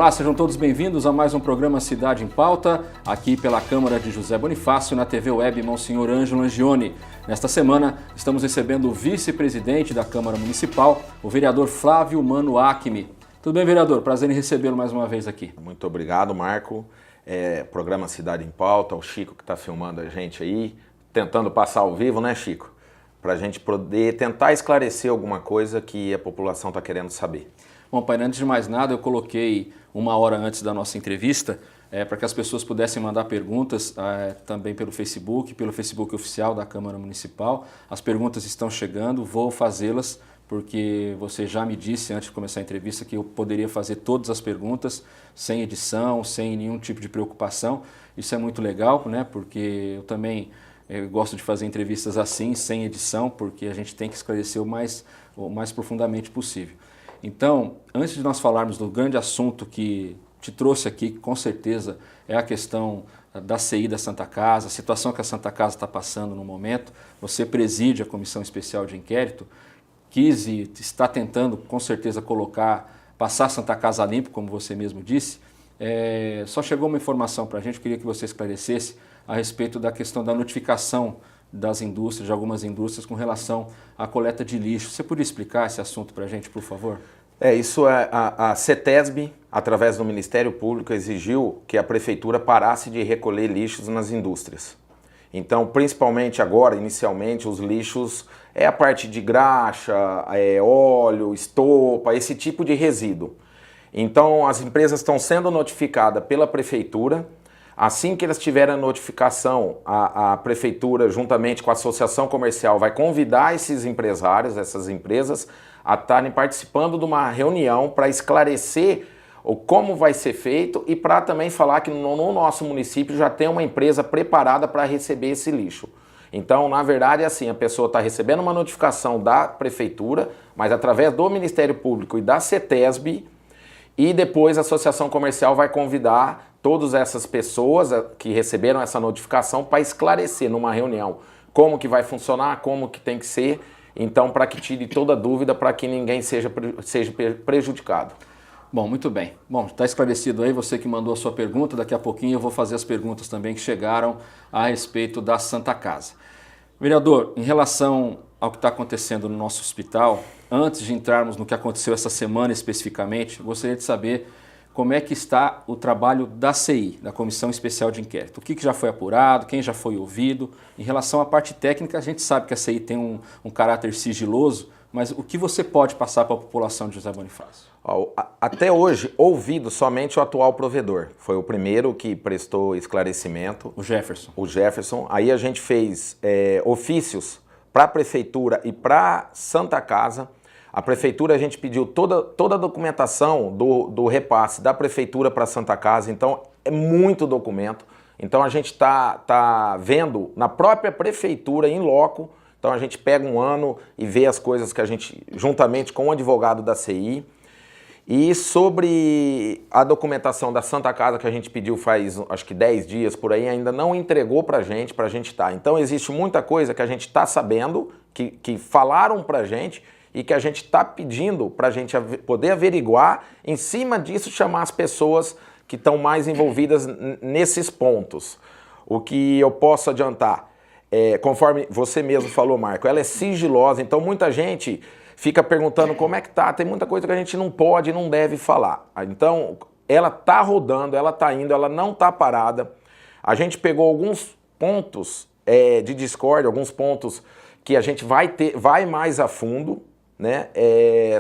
Olá, sejam todos bem-vindos a mais um programa Cidade em Pauta, aqui pela Câmara de José Bonifácio, na TV Web Monsenhor Ângelo Angione. Nesta semana, estamos recebendo o vice-presidente da Câmara Municipal, o vereador Flávio Mano Acme. Tudo bem, vereador? Prazer em recebê-lo mais uma vez aqui. Muito obrigado, Marco. Programa Cidade em Pauta, o Chico que está filmando a gente aí, tentando passar ao vivo, né, Chico? Para a gente poder tentar esclarecer alguma coisa que a população está querendo saber. Bom, pai, antes de mais nada, eu coloquei uma hora antes da nossa entrevista para que as pessoas pudessem mandar perguntas também pelo Facebook oficial da Câmara Municipal. As perguntas estão chegando, vou fazê-las, porque você já me disse antes de começar a entrevista que eu poderia fazer todas as perguntas sem edição, sem nenhum tipo de preocupação. Isso é muito legal, né? Porque eu também gosto de fazer entrevistas assim, sem edição, porque a gente tem que esclarecer o mais profundamente possível. Então, antes de nós falarmos do grande assunto que te trouxe aqui, que com certeza é a questão da CI da Santa Casa, a situação que a Santa Casa está passando no momento, você preside a Comissão Especial de Inquérito, quis e está tentando com certeza passar a Santa Casa limpo, como você mesmo disse. Só chegou uma informação para a gente, eu queria que você esclarecesse a respeito da questão da notificação das indústrias, de algumas indústrias, com relação à coleta de lixo. Você poderia explicar esse assunto para a gente, por favor? Isso é a CETESB, através do Ministério Público, exigiu que a Prefeitura parasse de recolher lixos nas indústrias. Então, principalmente agora, inicialmente, os lixos é a parte de graxa, óleo, estopa, esse tipo de resíduo. Então, as empresas estão sendo notificadas pela Prefeitura. Assim que elas tiverem a notificação, a Prefeitura, juntamente com a Associação Comercial, vai convidar esses empresários, essas empresas, a estarem participando de uma reunião para esclarecer como vai ser feito e para também falar que no nosso município já tem uma empresa preparada para receber esse lixo. Então, na verdade, é assim, a pessoa está recebendo uma notificação da Prefeitura, mas através do Ministério Público e da CETESB, e depois a Associação Comercial vai convidar todas essas pessoas que receberam essa notificação para esclarecer numa reunião como que vai funcionar, como que tem que ser, então para que tire toda dúvida, para que ninguém seja prejudicado. Bom, muito bem. Bom, está esclarecido aí, você que mandou a sua pergunta, daqui a pouquinho eu vou fazer as perguntas também que chegaram a respeito da Santa Casa. Vereador, em relação ao que está acontecendo no nosso hospital, antes de entrarmos no que aconteceu essa semana especificamente, eu gostaria de saber como é que está o trabalho da CI, da Comissão Especial de Inquérito. O que já foi apurado, quem já foi ouvido. Em relação à parte técnica, a gente sabe que a CI tem um caráter sigiloso, mas o que você pode passar para a população de José Bonifácio? Até hoje, ouvido somente o atual provedor. Foi o primeiro que prestou esclarecimento. O Jefferson. O Jefferson. Aí a gente fez ofícios para a Prefeitura e para Santa Casa. A Prefeitura, a gente pediu toda a documentação do repasse da Prefeitura para a Santa Casa, então é muito documento. Então a gente tá vendo na própria Prefeitura, em loco, então a gente pega um ano e vê as coisas que a gente, juntamente com o advogado da CI. E sobre a documentação da Santa Casa que a gente pediu faz, acho que 10 dias por aí, ainda não entregou pra gente estar. Então existe muita coisa que a gente está sabendo, que falaram pra gente, e que a gente está pedindo para a gente poder averiguar, em cima disso chamar as pessoas que estão mais envolvidas nesses pontos. O que eu posso adiantar, conforme você mesmo falou, Marco, ela é sigilosa, então muita gente fica perguntando como é que tá, tem muita coisa que a gente não pode e não deve falar. Então, ela tá rodando, ela tá indo, ela não tá parada. A gente pegou alguns pontos de discórdia, alguns pontos que a gente vai mais a fundo, né,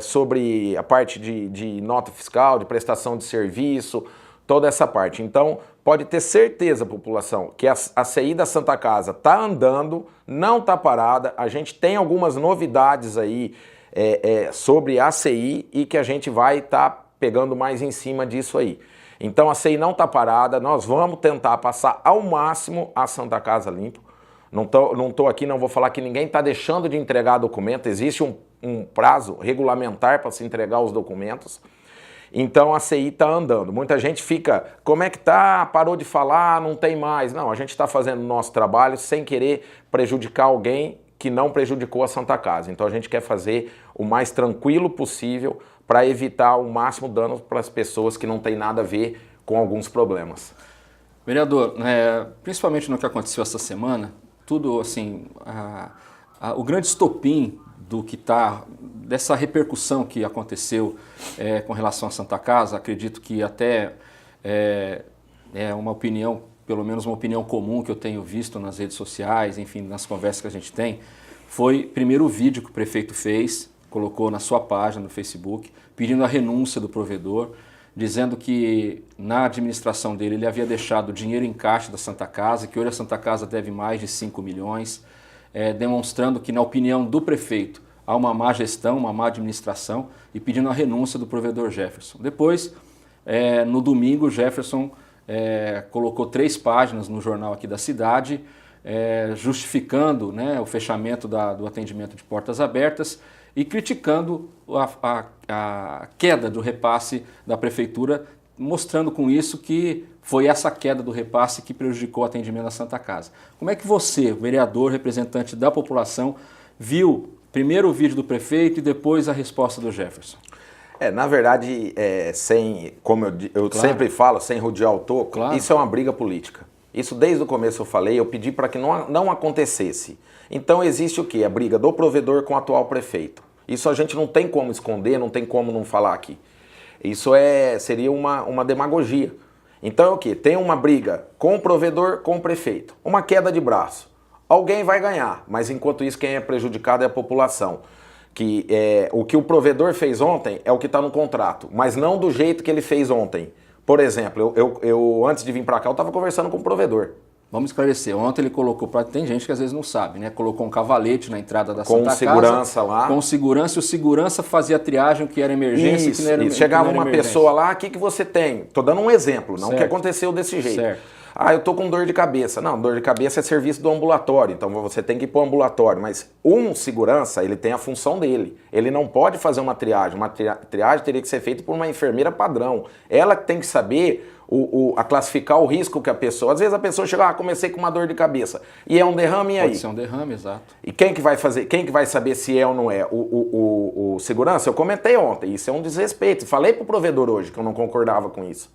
sobre a parte de nota fiscal, de prestação de serviço, toda essa parte. Então, pode ter certeza, população, que a CI da Santa Casa está andando, não está parada. A gente tem algumas novidades aí sobre a CI e que a gente vai estar pegando mais em cima disso aí. Então, a CI não está parada, nós vamos tentar passar ao máximo a Santa Casa limpo. Não tô aqui, não vou falar que ninguém está deixando de entregar documento, existe um prazo regulamentar para se entregar os documentos. Então a CI está andando. Muita gente fica, como é que tá? Parou de falar, não tem mais. Não, a gente está fazendo o nosso trabalho sem querer prejudicar alguém que não prejudicou a Santa Casa. Então a gente quer fazer o mais tranquilo possível para evitar o máximo dano para as pessoas que não tem nada a ver com alguns problemas. Vereador, principalmente no que aconteceu essa semana, tudo assim, o grande estopim do que dessa repercussão que aconteceu com relação à Santa Casa, acredito que até é uma opinião, pelo menos uma opinião comum que eu tenho visto nas redes sociais, enfim, nas conversas que a gente tem, foi primeiro o vídeo que o prefeito fez, colocou na sua página no Facebook, pedindo a renúncia do provedor, dizendo que na administração dele ele havia deixado dinheiro em caixa da Santa Casa, que hoje a Santa Casa deve mais de 5 milhões, demonstrando que, na opinião do prefeito, há uma má gestão, uma má administração, e pedindo a renúncia do provedor Jefferson. Depois, no domingo, Jefferson colocou 3 páginas no jornal aqui da cidade, justificando, né, o fechamento do atendimento de portas abertas e criticando a queda do repasse da prefeitura, mostrando com isso que foi essa queda do repasse que prejudicou o atendimento da Santa Casa. Como é que você, vereador, representante da população, viu primeiro o vídeo do prefeito e depois a resposta do Jefferson? Na verdade, como eu claro. Sempre falo, sem rodear o toco, claro. Isso é uma briga política. Isso desde o começo eu falei, eu pedi para que não acontecesse. Então existe o quê? A briga do provedor com o atual prefeito. Isso a gente não tem como esconder, não tem como não falar aqui. Isso seria uma demagogia. Então é o quê? Tem uma briga com o provedor, com o prefeito. Uma queda de braço. Alguém vai ganhar, mas enquanto isso quem é prejudicado é a população. O que o provedor fez ontem é o que está no contrato, mas não do jeito que ele fez ontem. Por exemplo, eu antes de vir para cá, eu estava conversando com o provedor. Vamos esclarecer. Ontem ele colocou, tem gente que às vezes não sabe, né? Colocou um cavalete na entrada da Santa Casa. Com segurança lá. Com segurança, o segurança fazia a triagem, o que era emergência e o que não era emergência. Chegava uma pessoa lá, o que você tem? Tô dando um exemplo, não que aconteceu desse jeito. Certo. Eu tô com dor de cabeça. Não, dor de cabeça é serviço do ambulatório, então você tem que ir pro ambulatório. Mas segurança, ele tem a função dele. Ele não pode fazer uma triagem. Uma triagem teria que ser feita por uma enfermeira padrão. Ela tem que saber a classificar o risco que a pessoa... Às vezes a pessoa chega, comecei com uma dor de cabeça. E é um derrame, e aí? Pode ser um derrame, exato. E quem que vai fazer? Quem que vai saber se é ou não é? O segurança? Eu comentei ontem, isso é um desrespeito. Falei pro provedor hoje que eu não concordava com isso.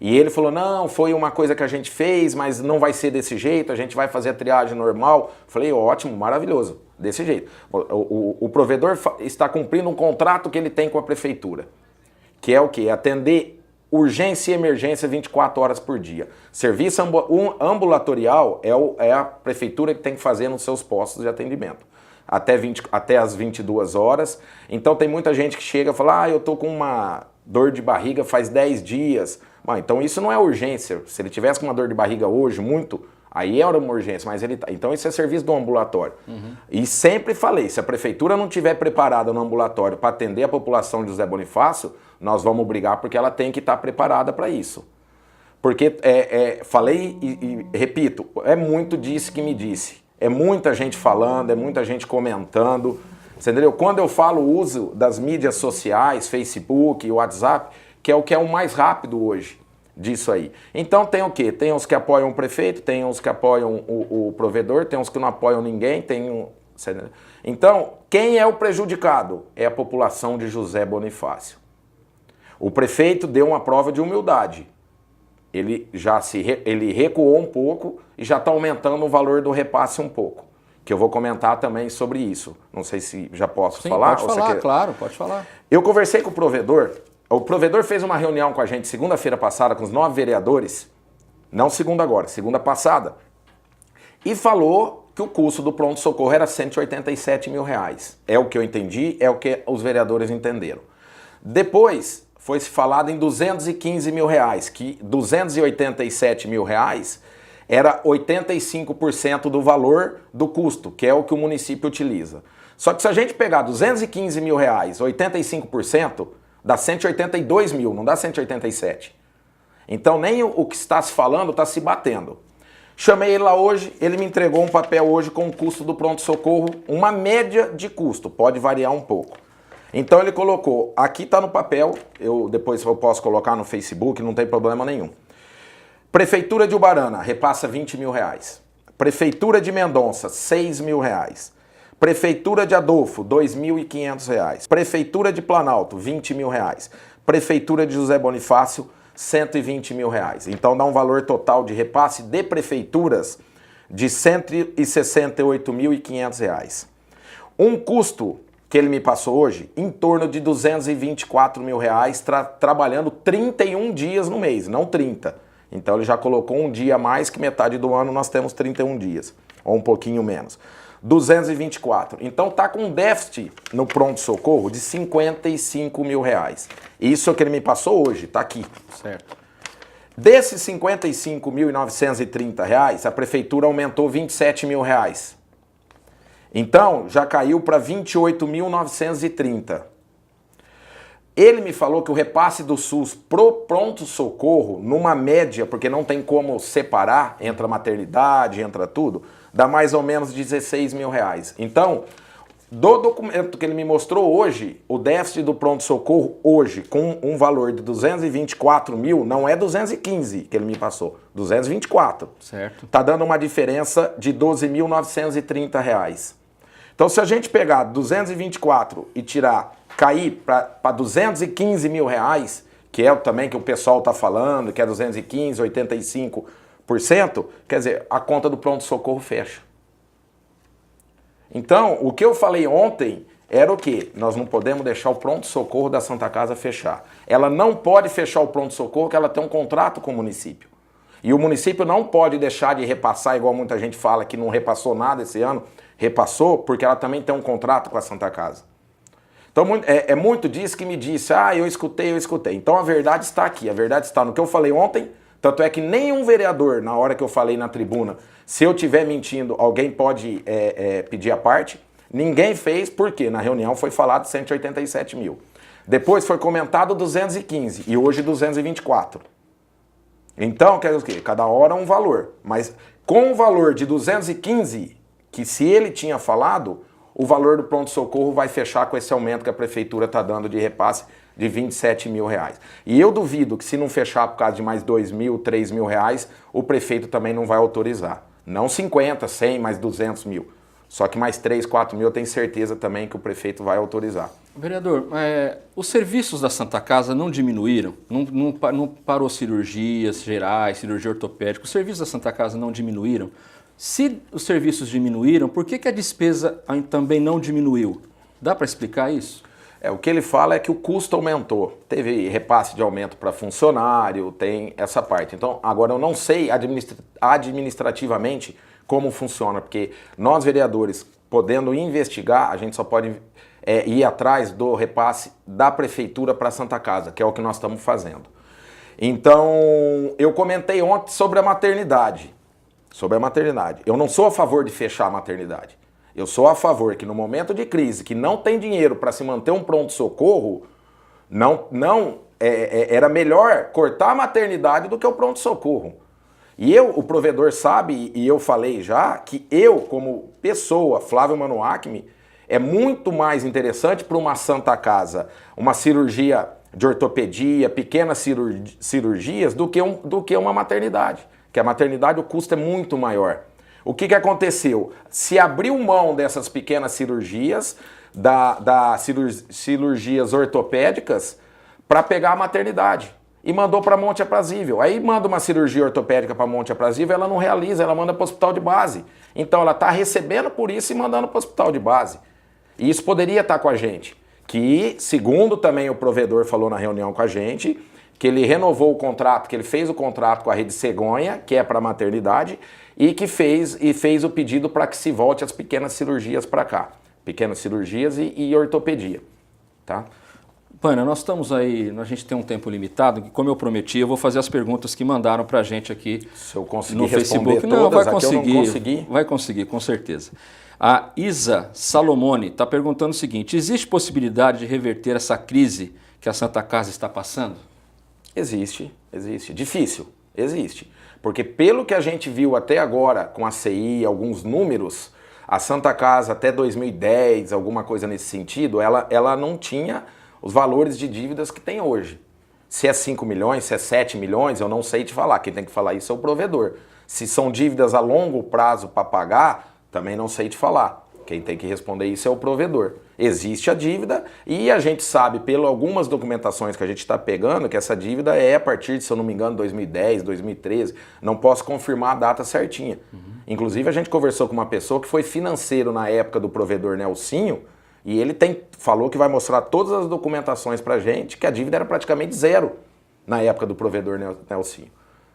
E ele falou, não, foi uma coisa que a gente fez, mas não vai ser desse jeito, a gente vai fazer a triagem normal. Falei, ótimo, maravilhoso, desse jeito. O provedor está cumprindo um contrato que ele tem com a prefeitura, que é o quê? Atender urgência e emergência 24 horas por dia. Serviço ambulatorial é a prefeitura que tem que fazer nos seus postos de atendimento. Até as 22 horas. Então tem muita gente que chega e fala, eu tô com uma dor de barriga faz 10 dias. Então isso não é urgência. Se ele tivesse com uma dor de barriga hoje, aí era uma urgência, mas então isso é serviço do ambulatório. Uhum. E sempre falei, se a prefeitura não estiver preparada no ambulatório para atender a população de José Bonifácio, nós vamos brigar porque ela tem que estar preparada para isso. Porque, falei e repito, é muito disse que me disse. É muita gente falando, é muita gente comentando. Você entendeu? Quando eu falo o uso das mídias sociais, Facebook, WhatsApp, que é o mais rápido hoje disso aí. Então tem o quê? Tem os que apoiam o prefeito, tem os que apoiam o provedor, tem os que não apoiam ninguém, Então, quem é o prejudicado? É a população de José Bonifácio. O prefeito deu uma prova de humildade. Ele recuou um pouco e já está aumentando o valor do repasse um pouco. Que eu vou comentar também sobre isso. Não sei se já posso falar. Pode falar, claro, pode falar. Eu conversei com o provedor. O provedor fez uma reunião com a gente segunda-feira passada com os 9 vereadores, não segunda agora, segunda passada, e falou que o custo do pronto-socorro era R$187 mil. É o que eu entendi, é o que os vereadores entenderam. Depois foi se falado em R$215 mil, que R$287 mil era 85% do valor do custo, que é o que o município utiliza. Só que se a gente pegar R$215 mil, 85%, dá 182 mil, não dá 187. Então nem o que está se falando está se batendo. Chamei ele lá hoje, ele me entregou um papel hoje com o custo do pronto-socorro, uma média de custo, pode variar um pouco. Então ele colocou, aqui está no papel, depois eu posso colocar no Facebook, não tem problema nenhum. Prefeitura de Ubarana repassa R$20 mil. Prefeitura de Mendonça, R$6 mil. Prefeitura de Adolfo, R$ 2.500. Prefeitura de Planalto, R$ 20 mil. Prefeitura de José Bonifácio, R$ 120 mil. Então dá um valor total de repasse de prefeituras de R$ 168.500. Um custo que ele me passou hoje, em torno de R$ 224 mil, trabalhando 31 dias no mês, não 30. Então ele já colocou um dia a mais, que metade do ano nós temos 31 dias, ou um pouquinho menos. 224. Então tá com um déficit no pronto-socorro de R$ 55 mil. Isso é o que ele me passou hoje, tá aqui. Certo. Desses R$ 55.930, a prefeitura aumentou R$ 27 mil. Então já caiu para R$ 28.930. Ele me falou que o repasse do SUS pro pronto-socorro, numa média, porque não tem como separar, entra maternidade, entra tudo, dá mais ou menos R$ 16 mil. Então, do documento que ele me mostrou hoje, o déficit do pronto-socorro hoje, com um valor de 224 mil, não é 215 que ele me passou, 224. Certo. Tá dando uma diferença de R$ 12.930. Então, se a gente pegar 224 e cair para 215 mil reais, que é também que o pessoal está falando, que é 215, 85%, quer dizer, a conta do pronto-socorro fecha. Então, o que eu falei ontem era o quê? Nós não podemos deixar o pronto-socorro da Santa Casa fechar. Ela não pode fechar o pronto-socorro porque ela tem um contrato com o município. E o município não pode deixar de repassar, igual muita gente fala que não repassou nada esse ano, repassou porque ela também tem um contrato com a Santa Casa. Então é muito disso que me disse, eu escutei. Então a verdade está aqui, a verdade está no que eu falei ontem, tanto é que nenhum vereador, na hora que eu falei na tribuna, se eu estiver mentindo, alguém pode pedir a parte. Ninguém fez, porque na reunião foi falado 187 mil. Depois foi comentado 215 e hoje 224. Então, quer dizer o quê? Cada hora um valor. Mas com o valor de 215, que se ele tinha falado, o valor do pronto-socorro vai fechar com esse aumento que a prefeitura está dando de repasse de R$ 27 mil. E eu duvido que se não fechar por causa de mais 2 mil, 3 mil reais, o prefeito também não vai autorizar. Não 50, 100, mais 200 mil. Só que mais 3, 4 mil eu tenho certeza também que o prefeito vai autorizar. Vereador, os serviços da Santa Casa não diminuíram? Não parou cirurgias gerais, cirurgia ortopédica? Os serviços da Santa Casa não diminuíram? Se os serviços diminuíram, por que a despesa também não diminuiu? Dá para explicar isso? O que ele fala é que o custo aumentou. Teve repasse de aumento para funcionário, tem essa parte. Então, agora eu não sei administrativamente como funciona, porque nós vereadores, podendo investigar, a gente só pode ir atrás do repasse da prefeitura para a Santa Casa, que é o que nós estamos fazendo. Então, eu comentei ontem sobre a maternidade. Eu não sou a favor de fechar a maternidade. Eu sou a favor que no momento de crise, que não tem dinheiro para se manter um pronto-socorro, era melhor cortar a maternidade do que o pronto-socorro. E o provedor sabe, e eu falei já, que eu, como pessoa, Flávio Manuacmi, é muito mais interessante para uma Santa Casa, uma cirurgia de ortopedia, pequenas cirurgias, do que uma maternidade. Que a maternidade, o custo é muito maior. O que aconteceu? Se abriu mão dessas pequenas cirurgias, cirurgias ortopédicas, para pegar a maternidade. E mandou para Monte Aprazível. Aí manda uma cirurgia ortopédica para Monte Aprazível, ela não realiza, ela manda para o hospital de base. Então ela está recebendo por isso e mandando para o hospital de base. E isso poderia estar com a gente. Que, segundo também o provedor falou na reunião com a gente, que ele renovou o contrato, que ele fez o contrato com a Rede Cegonha, que é para maternidade, e que fez o pedido para que se volte as pequenas cirurgias para cá. Pequenas cirurgias e ortopedia, tá? Pana, nós estamos aí, a gente tem um tempo limitado, que como eu prometi, eu vou fazer as perguntas que mandaram para a gente aqui se eu conseguir no Facebook. Todas, não, vai conseguir. Vai conseguir, com certeza. A Isa Salomone está perguntando o seguinte: existe possibilidade de reverter essa crise que a Santa Casa está passando? Existe. Difícil, existe. Porque pelo que a gente viu até agora com a CI, alguns números, a Santa Casa até 2010, alguma coisa nesse sentido, ela não tinha os valores de dívidas que tem hoje. Se é 5 milhões, se é 7 milhões, eu não sei te falar. Quem tem que falar isso é o provedor. Se são dívidas a longo prazo para pagar, também não sei te falar. Quem tem que responder isso é o provedor. Existe a dívida e a gente sabe, pelas algumas documentações que a gente está pegando, que essa dívida é a partir de, se eu não me engano, 2010, 2013. Não posso confirmar a data certinha. Inclusive, a gente conversou com uma pessoa que foi financeiro na época do provedor Nelsinho e ele falou que vai mostrar todas as documentações para a gente, que a dívida era praticamente zero na época do provedor Nelsinho.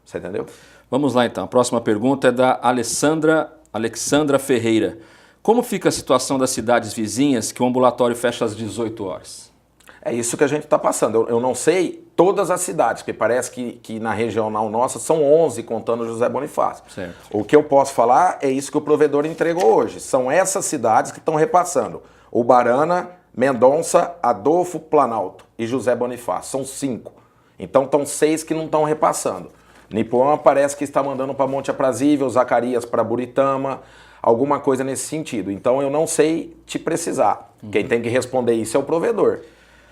Você entendeu? Vamos lá, então. A próxima pergunta é da Alexandra Ferreira. Como fica a situação das cidades vizinhas que o ambulatório fecha às 18 horas? É isso que a gente está passando. Eu não sei todas as cidades, porque parece que na regional nossa são 11, contando José Bonifácio. Certo. O que eu posso falar é isso que o provedor entregou hoje. São essas cidades que estão repassando. Ubarana, Mendonça, Adolfo, Planalto e José Bonifácio. São 5. Então estão 6 que não estão repassando. Nipuã parece que está mandando para Monte Aprazível, Zacarias para Buritama, alguma coisa nesse sentido. Então eu não sei te precisar. Quem tem que responder isso é o provedor.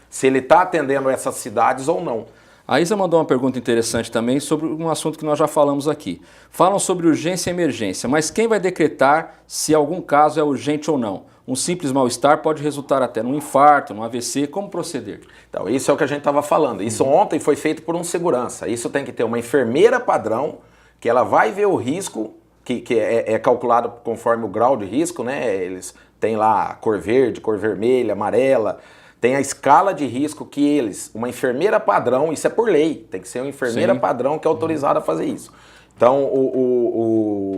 Se ele está atendendo essas cidades ou não. A Isa mandou uma pergunta interessante também sobre um assunto que nós já falamos aqui. Falam sobre urgência e emergência, mas quem vai decretar se algum caso é urgente ou não? Um simples mal-estar pode resultar até num infarto, num AVC. Como proceder? Então, isso é o que a gente estava falando. Isso ontem foi feito por um segurança. Isso tem que ter uma enfermeira padrão, que ela vai ver o risco, que é calculado conforme o grau de risco, né? Eles têm lá cor verde, cor vermelha, amarela. Tem a escala de risco que uma enfermeira padrão, isso é por lei, tem que ser uma enfermeira padrão que é autorizada a fazer isso. Então,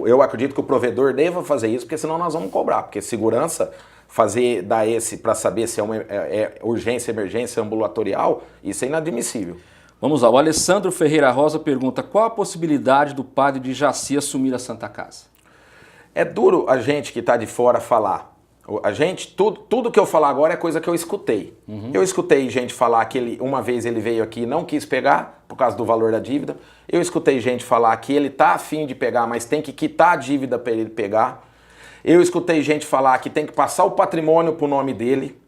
eu acredito que o provedor deva fazer isso, porque senão nós vamos cobrar, porque segurança, dar esse para saber se é urgência, emergência ambulatorial, isso é inadmissível. Vamos lá, o Alessandro Ferreira Rosa pergunta, qual a possibilidade do padre de Jaci assumir a Santa Casa? É duro a gente que está de fora falar. A gente, tudo que eu falar agora é coisa que eu escutei. Eu escutei gente falar que uma vez ele veio aqui e não quis pegar por causa do valor da dívida. Eu escutei gente falar que ele tá afim de pegar, mas tem que quitar a dívida para ele pegar. Eu escutei gente falar que tem que passar o patrimônio pro nome dele.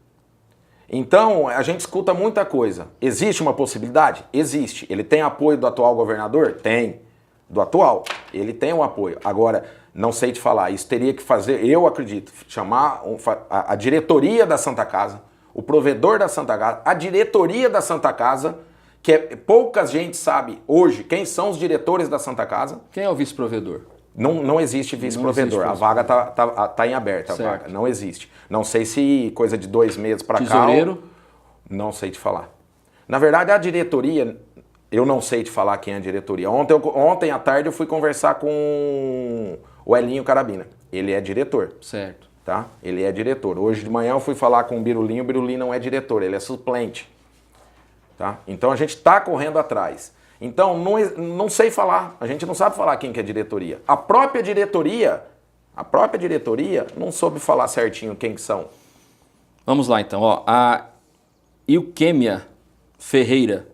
Então, a gente escuta muita coisa. Existe uma possibilidade? Existe. Ele tem apoio do atual governador? Tem. Do atual. Ele tem o apoio. Agora, não sei te falar, isso teria que fazer, eu acredito, chamar a diretoria da Santa Casa, o provedor da Santa Casa, a diretoria da Santa Casa, que pouca gente sabe hoje quem são os diretores da Santa Casa. Quem é o vice-provedor? Não existe vice-provedor, a vaga tá em aberta, a vaga, não existe. Não sei se coisa de 2 meses para cá... Tesoureiro? Não sei te falar. Na verdade, a diretoria... Eu não sei te falar quem é a diretoria. Ontem à tarde eu fui conversar com o Elinho Carabina. Ele é diretor. Certo. Tá? Ele é diretor. Hoje de manhã eu fui falar com o Birulinho não é diretor, ele é suplente. Tá? Então a gente está correndo atrás. Então não sei falar, a gente não sabe falar quem que é diretoria. A própria diretoria não soube falar certinho quem que são. Vamos lá então. Ó, a Ilquêmia Ferreira.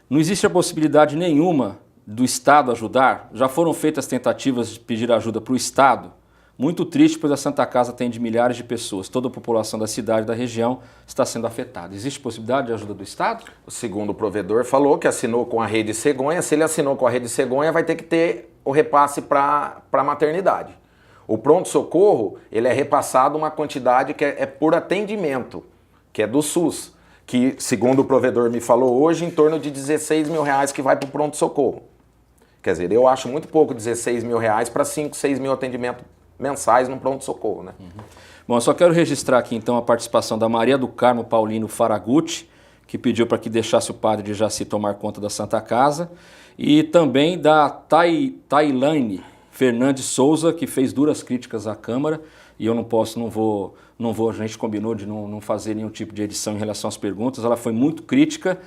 Não existe a possibilidade nenhuma do Estado ajudar? Já foram feitas tentativas de pedir ajuda para o Estado? Muito triste, pois a Santa Casa atende milhares de pessoas. Toda a população da cidade e da região está sendo afetada. Existe possibilidade de ajuda do Estado? O segundo provedor falou que assinou com a Rede Cegonha. Se ele assinou com a Rede Cegonha, vai ter que ter o repasse para a maternidade. O pronto-socorro, ele é repassado uma quantidade que é por atendimento, que é do SUS. Que, segundo o provedor me falou hoje, em torno de 16 mil reais que vai para o pronto-socorro. Quer dizer, eu acho muito pouco 16 mil reais para 5, 6 mil atendimentos mensais no pronto-socorro, né? Bom, eu só quero registrar aqui então a participação da Maria do Carmo Paulino Faragutti, que pediu para que deixasse o padre de Jaci tomar conta da Santa Casa, e também da Tailane Fernandes Souza, que fez duras críticas à Câmara, e eu não vou, a gente combinou de não fazer nenhum tipo de edição em relação às perguntas. Ela foi muito crítica,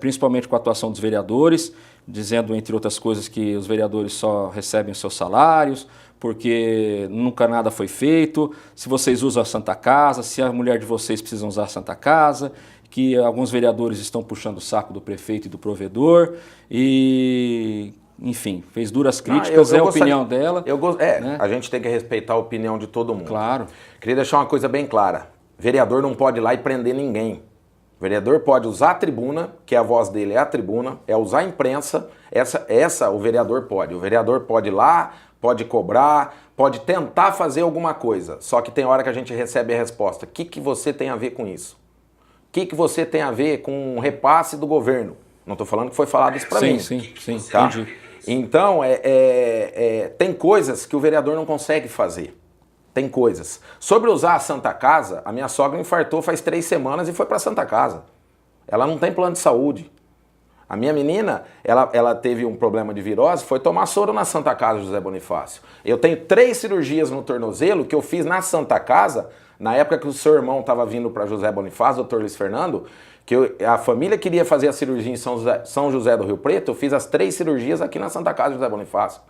principalmente com a atuação dos vereadores, dizendo, entre outras coisas, que os vereadores só recebem os seus salários, porque nunca nada foi feito, se vocês usam a Santa Casa, se a mulher de vocês precisa usar a Santa Casa, que alguns vereadores estão puxando o saco do prefeito e do provedor, e... Enfim, fez duras críticas, é a opinião dela. Né? A gente tem que respeitar a opinião de todo mundo. Claro. Queria deixar uma coisa bem clara. Vereador não pode ir lá e prender ninguém. O vereador pode usar a tribuna, que a voz dele é a tribuna, é usar a imprensa, essa o vereador pode. O vereador pode ir lá, pode cobrar, pode tentar fazer alguma coisa. Só que tem hora que a gente recebe a resposta. O que você tem a ver com isso? O que você tem a ver com o repasse do governo? Não estou falando que foi falado isso para mim. Sim, tá? Entendi. Então, tem coisas que o vereador não consegue fazer. Tem coisas. Sobre usar a Santa Casa, a minha sogra infartou faz 3 semanas e foi para a Santa Casa. Ela não tem plano de saúde. A minha menina, ela teve um problema de virose, foi tomar soro na Santa Casa José Bonifácio. Eu tenho 3 cirurgias no tornozelo que eu fiz na Santa Casa, na época que o seu irmão estava vindo para José Bonifácio, doutor Luiz Fernando, que a família queria fazer a cirurgia em São José do Rio Preto, eu fiz as 3 cirurgias aqui na Santa Casa José Bonifácio.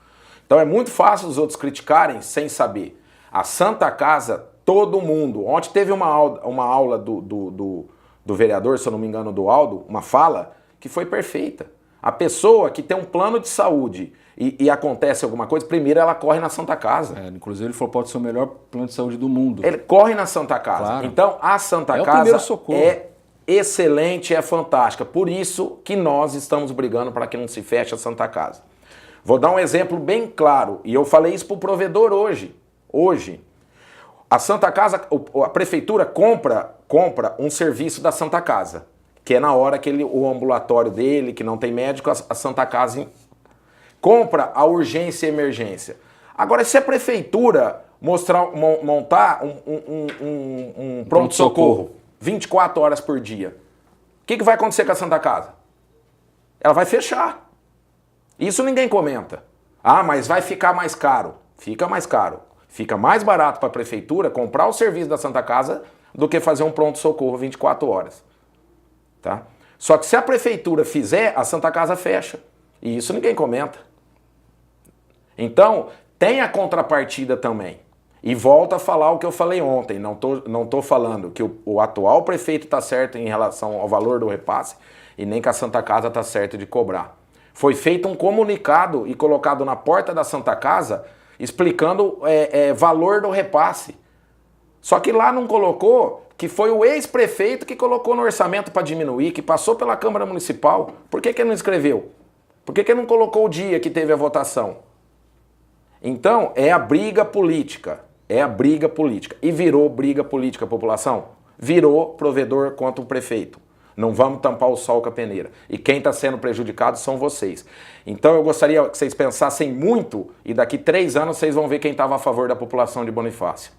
Então é muito fácil os outros criticarem sem saber. A Santa Casa, todo mundo. Ontem teve uma aula do vereador, se eu não me engano, do Aldo, uma fala que foi perfeita. A pessoa que tem um plano de saúde e acontece alguma coisa, primeiro ela corre na Santa Casa. Inclusive ele falou, pode ser o melhor plano de saúde do mundo. Ele corre na Santa Casa. Claro. Então a Santa Casa é excelente, é fantástica. Por isso que nós estamos brigando para que não se feche a Santa Casa. Vou dar um exemplo bem claro, e eu falei isso para o provedor hoje. A Santa Casa, a prefeitura compra um serviço da Santa Casa, que é na hora que o ambulatório dele, que não tem médico, a Santa Casa compra a urgência e emergência. Agora, se a prefeitura montar um pronto-socorro 24 horas por dia, o que vai acontecer com a Santa Casa? Ela vai fechar. Isso ninguém comenta. Ah, mas vai ficar mais caro. Fica mais caro. Fica mais barato para a prefeitura comprar o serviço da Santa Casa do que fazer um pronto-socorro 24 horas. Tá? Só que se a prefeitura fizer, a Santa Casa fecha. E isso ninguém comenta. Então, tem a contrapartida também. E volto a falar o que eu falei ontem. Não tô falando que o atual prefeito está certo em relação ao valor do repasse e nem que a Santa Casa está certo de cobrar. Foi feito um comunicado e colocado na porta da Santa Casa explicando valor do repasse. Só que lá não colocou que foi o ex-prefeito que colocou no orçamento para diminuir, que passou pela Câmara Municipal. Por que ele não escreveu? Por que ele não colocou o dia que teve a votação? Então, é a briga política. É a briga política. E virou briga política, população. Virou provedor contra o prefeito. Não vamos tampar o sol com a peneira. E quem está sendo prejudicado são vocês. Então eu gostaria que vocês pensassem muito e daqui 3 anos vocês vão ver quem estava a favor da população de Bonifácio.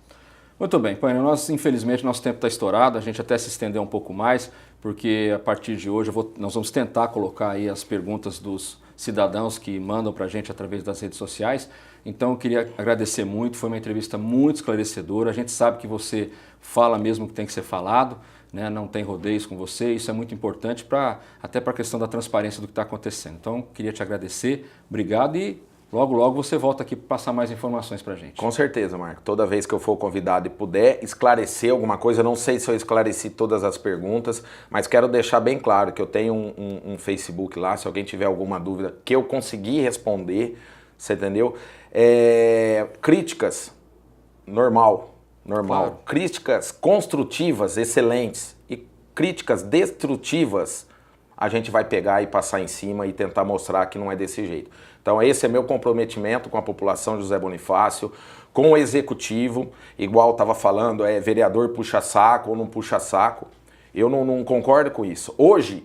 Muito bem, Paine, infelizmente nosso tempo está estourado, a gente até se estender um pouco mais, porque a partir de hoje nós vamos tentar colocar aí as perguntas dos cidadãos que mandam para a gente através das redes sociais. Então eu queria agradecer muito, foi uma entrevista muito esclarecedora, a gente sabe que você fala mesmo o que tem que ser falado, né? Não tem rodeios com você, isso é muito importante até para a questão da transparência do que está acontecendo. Então queria te agradecer, obrigado e logo logo você volta aqui para passar mais informações para a gente. Com certeza, Marco. Toda vez que eu for convidado e puder esclarecer alguma coisa, eu não sei se eu esclareci todas as perguntas, mas quero deixar bem claro que eu tenho um Facebook lá, se alguém tiver alguma dúvida que eu consegui responder, você entendeu? Críticas, normal. Claro. Críticas construtivas, excelentes, e críticas destrutivas, a gente vai pegar e passar em cima e tentar mostrar que não é desse jeito. Então esse é meu comprometimento com a população de José Bonifácio, com o executivo, igual estava falando, vereador puxa saco ou não puxa saco. Eu não concordo com isso. Hoje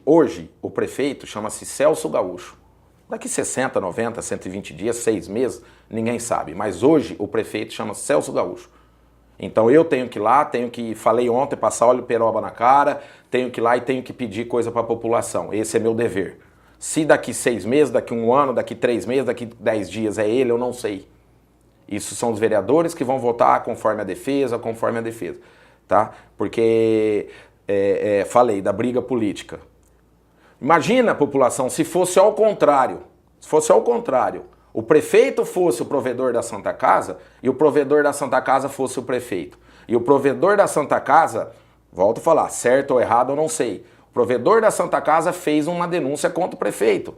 o prefeito chama-se Celso Gaúcho. Daqui 60, 90, 120 dias, 6 meses, ninguém sabe. Mas hoje o prefeito chama Celso Gaúcho. Então eu tenho que ir lá, falei ontem, passar óleo peroba na cara, tenho que ir lá e tenho que pedir coisa para a população. Esse é meu dever. Se daqui 6 meses, daqui 1 ano, daqui 3 meses, daqui 10 dias é ele, eu não sei. Isso são os vereadores que vão votar conforme a defesa, tá? Porque falei da briga política. Imagina, população, se fosse ao contrário. O prefeito fosse o provedor da Santa Casa e o provedor da Santa Casa fosse o prefeito. E o provedor da Santa Casa, volto a falar, certo ou errado eu não sei. O provedor da Santa Casa fez uma denúncia contra o prefeito.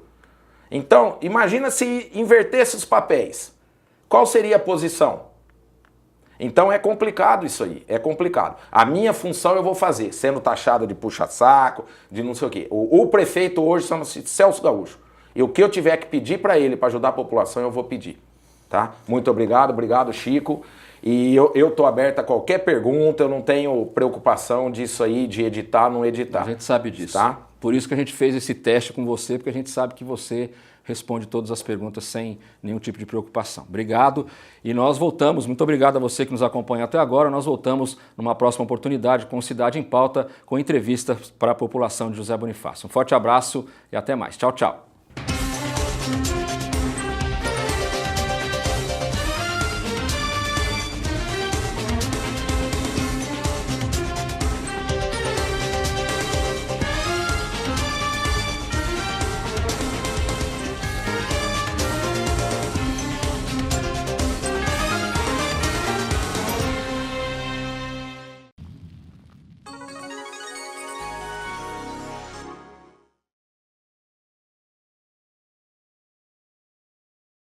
Então, imagina se invertesse os papéis. Qual seria a posição? Então é complicado isso aí, é complicado. A minha função eu vou fazer, sendo taxado de puxa-saco, de não sei o quê. O prefeito hoje chama-se Celso Gaúcho. E o que eu tiver que pedir para ele para ajudar a população, eu vou pedir. tá? Muito obrigado, obrigado, Chico. E eu tô aberto a qualquer pergunta, eu não tenho preocupação disso aí, de editar, não editar. A gente sabe disso. Tá? Por isso que a gente fez esse teste com você, porque a gente sabe que você responde todas as perguntas sem nenhum tipo de preocupação. Obrigado. E nós voltamos, muito obrigado a você que nos acompanha até agora. Nós voltamos numa próxima oportunidade com Cidade em Pauta, com entrevistas para a população de José Bonifácio. Um forte abraço e até mais. Tchau, tchau.